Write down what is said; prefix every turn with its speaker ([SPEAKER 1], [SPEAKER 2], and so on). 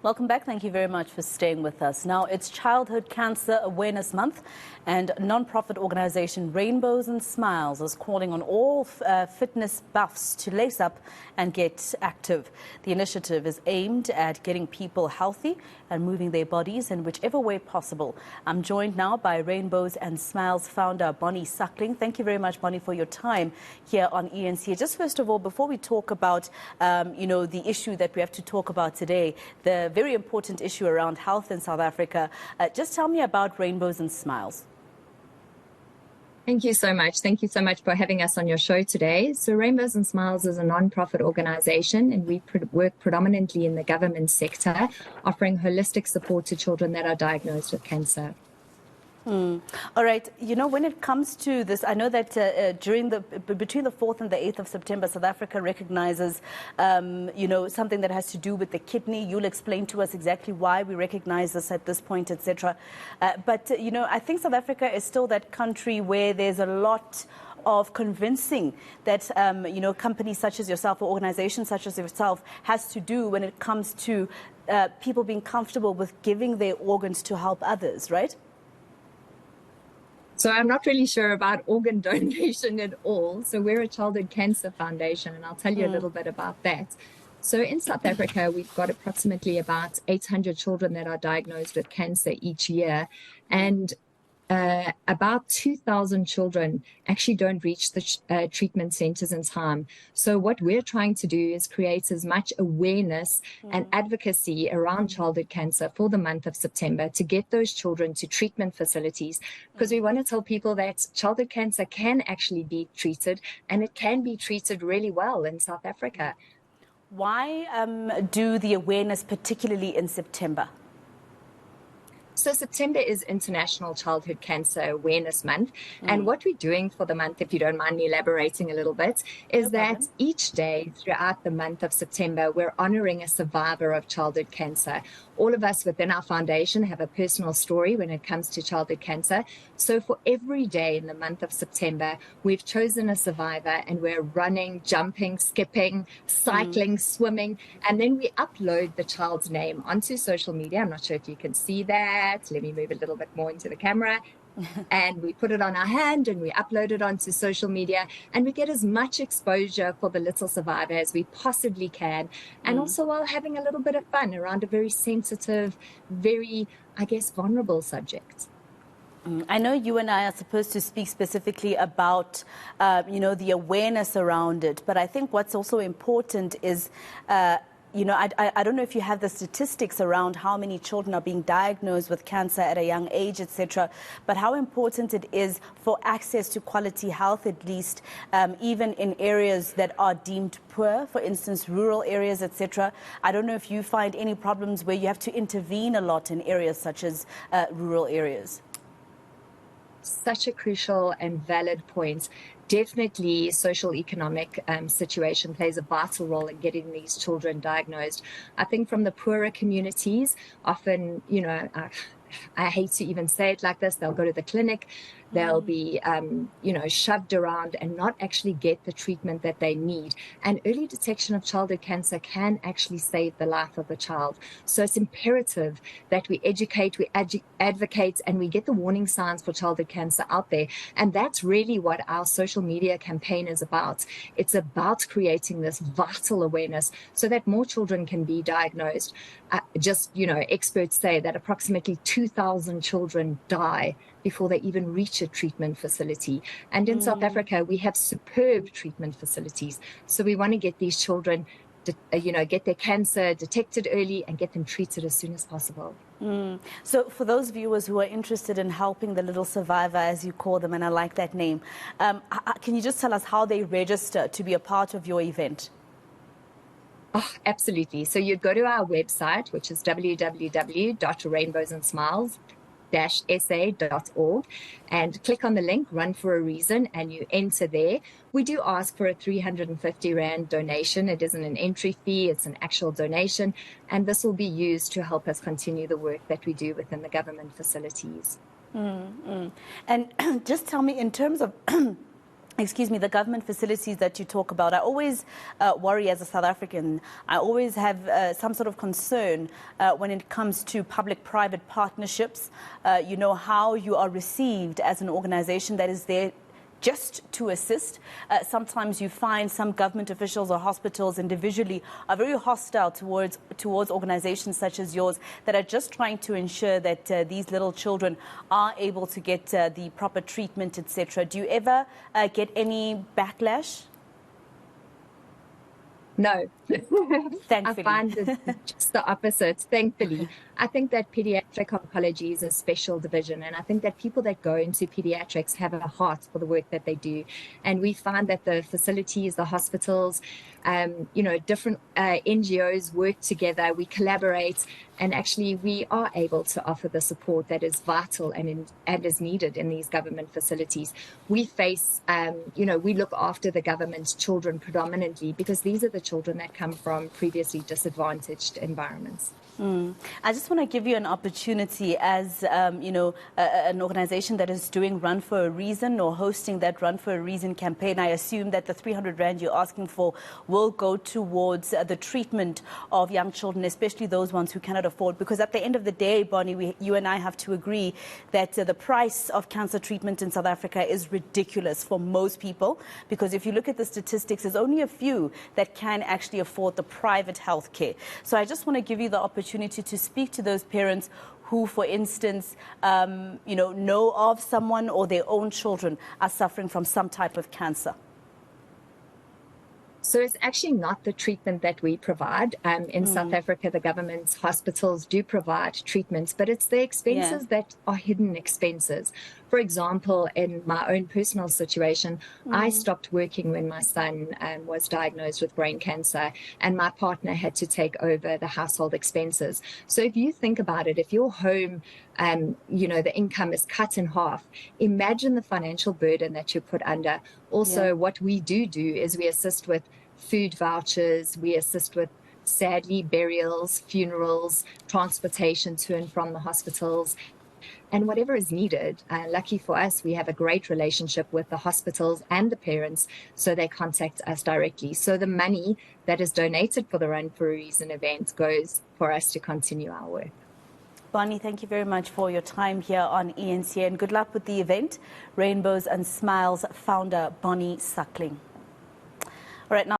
[SPEAKER 1] Welcome back. Thank you very much for staying with us. Now, it's Childhood Cancer Awareness Month, and non-profit organization Rainbows and Smiles is calling on all fitness buffs to lace up and get active. The initiative is aimed at getting people healthy and moving their bodies in whichever way possible. I'm joined now by Rainbows and Smiles founder Bonni Suckling. Thank you very much, Bonni, for your time here on eNCA. Just first of all, before we talk about, the issue that we have to talk about today, the very important issue around health in South Africa, just tell me about Rainbows and Smiles.
[SPEAKER 2] Thank you so much. Thank you so much for having us on your show today. So Rainbows and Smiles is a non-profit organization, and we work predominantly in the government sector, offering holistic support to children that are diagnosed with cancer.
[SPEAKER 1] All right. When it comes to this, I know that between the 4th and the 8th of September, South Africa recognizes, something that has to do with the kidney. You'll explain to us exactly why we recognize this at this point, etc. But I think South Africa is still that country where there's a lot of convincing that, companies such as yourself or organizations such as yourself has to do when it comes to people being comfortable with giving their organs to help others, right?
[SPEAKER 2] So I'm not really sure about organ donation at all. So we're a childhood cancer foundation, and I'll tell you a little bit about that. So in South Africa, we've got approximately about 800 children that are diagnosed with cancer each year. And about 2,000 children actually don't reach the treatment centers in time. So what we're trying to do is create as much awareness and advocacy around childhood cancer for the month of September to get those children to treatment facilities, because we want to tell people that childhood cancer can actually be treated, and it can be treated really well in South Africa.
[SPEAKER 1] Why do the awareness particularly in September?
[SPEAKER 2] So September is International Childhood Cancer Awareness Month. And what we're doing for the month, if you don't mind me elaborating a little bit, is that each day throughout the month of September, we're honoring a survivor of childhood cancer. All of us within our foundation have a personal story when it comes to childhood cancer. So for every day in the month of September, we've chosen a survivor, and we're running, jumping, skipping, cycling, swimming, and then we upload the child's name onto social media. I'm not sure if you can see that. Let me move a little bit more into the camera. And we put it on our hand and we upload it onto social media, and we get as much exposure for the little survivor as we possibly can. And also while having a little bit of fun around a very sensitive, very, vulnerable subject.
[SPEAKER 1] I know you and I are supposed to speak specifically about, the awareness around it. But I think what's also important is, I don't know if you have the statistics around how many children are being diagnosed with cancer at a young age, etc., but how important it is for access to quality health, at least, even in areas that are deemed poor, for instance, rural areas, etc. I don't know if you find any problems where you have to intervene a lot in areas such as rural areas.
[SPEAKER 2] Such a crucial and valid point. Definitely social economic situation plays a vital role in getting these children diagnosed. I think from the poorer communities, often, I hate to even say it like this, they'll go to the clinic, they'll be, shoved around and not actually get the treatment that they need. And early detection of childhood cancer can actually save the life of a child. So it's imperative that we educate, we advocate, and we get the warning signs for childhood cancer out there. And that's really what our social media campaign is about. It's about creating this vital awareness so that more children can be diagnosed. Experts say that approximately 2,000 children die before they even reach a treatment facility. And in South Africa, we have superb treatment facilities. So we want to get these children, get their cancer detected early and get them treated as soon as possible.
[SPEAKER 1] So for those viewers who are interested in helping the little survivor, as you call them, and I like that name, can you just tell us how they register to be a part of your event?
[SPEAKER 2] Oh, absolutely. So you'd go to our website, which is www.rainbowsandsmiles-sa.org, and click on the link, Run for a Reason, and you enter there. We do ask for a 350 Rand donation. It isn't an entry fee, it's an actual donation, and this will be used to help us continue the work that we do within the government facilities.
[SPEAKER 1] And just tell me, in terms of the government facilities that you talk about, I always worry as a South African. I always have some sort of concern when it comes to public-private partnerships. You know, how you are received as an organization that is there just to assist. Sometimes you find some government officials or hospitals individually are very hostile towards organizations such as yours that are just trying to ensure that these little children are able to get the proper treatment, etc. Do you ever get any backlash?
[SPEAKER 2] No.
[SPEAKER 1] Thankfully.
[SPEAKER 2] I find it just the opposite, thankfully. I think that pediatric oncology is a special division, and I think that people that go into pediatrics have a heart for the work that they do. And we find that the facilities, the hospitals, different NGOs work together, we collaborate, and actually we are able to offer the support that is vital and is needed in these government facilities. We face, we look after the government's children predominantly because these are the children that come from previously disadvantaged environments.
[SPEAKER 1] I just want to give you an opportunity as, an organization that is doing Run for a Reason or hosting that Run for a Reason campaign. I assume that the 300 Rand you're asking for will go towards the treatment of young children, especially those ones who cannot afford. Because at the end of the day, Bonni, you and I have to agree that the price of cancer treatment in South Africa is ridiculous for most people. Because if you look at the statistics, there's only a few that can actually afford the private health care. So I just want to give you the opportunity to speak to those parents who, for instance, know of someone or their own children are suffering from some type of cancer.
[SPEAKER 2] So it's actually not the treatment that we provide. In South Africa, the government's hospitals do provide treatments, but it's the expenses that are hidden expenses. For example, in my own personal situation, I stopped working when my son was diagnosed with brain cancer, and my partner had to take over the household expenses. So if you think about it, if your home, the income is cut in half, imagine the financial burden that you're put under. Also, what we do is we assist with food vouchers, we assist with, sadly, burials, funerals, transportation to and from the hospitals, and whatever is needed. Lucky for us, we have a great relationship with the hospitals and the parents, so they contact us directly. So the money that is donated for the Run for a Reason event goes for us to continue our work.
[SPEAKER 1] Bonni, thank you very much for your time here on eNCA, and good luck with the event. Rainbows and Smiles founder Bonni Suckling. All right, now.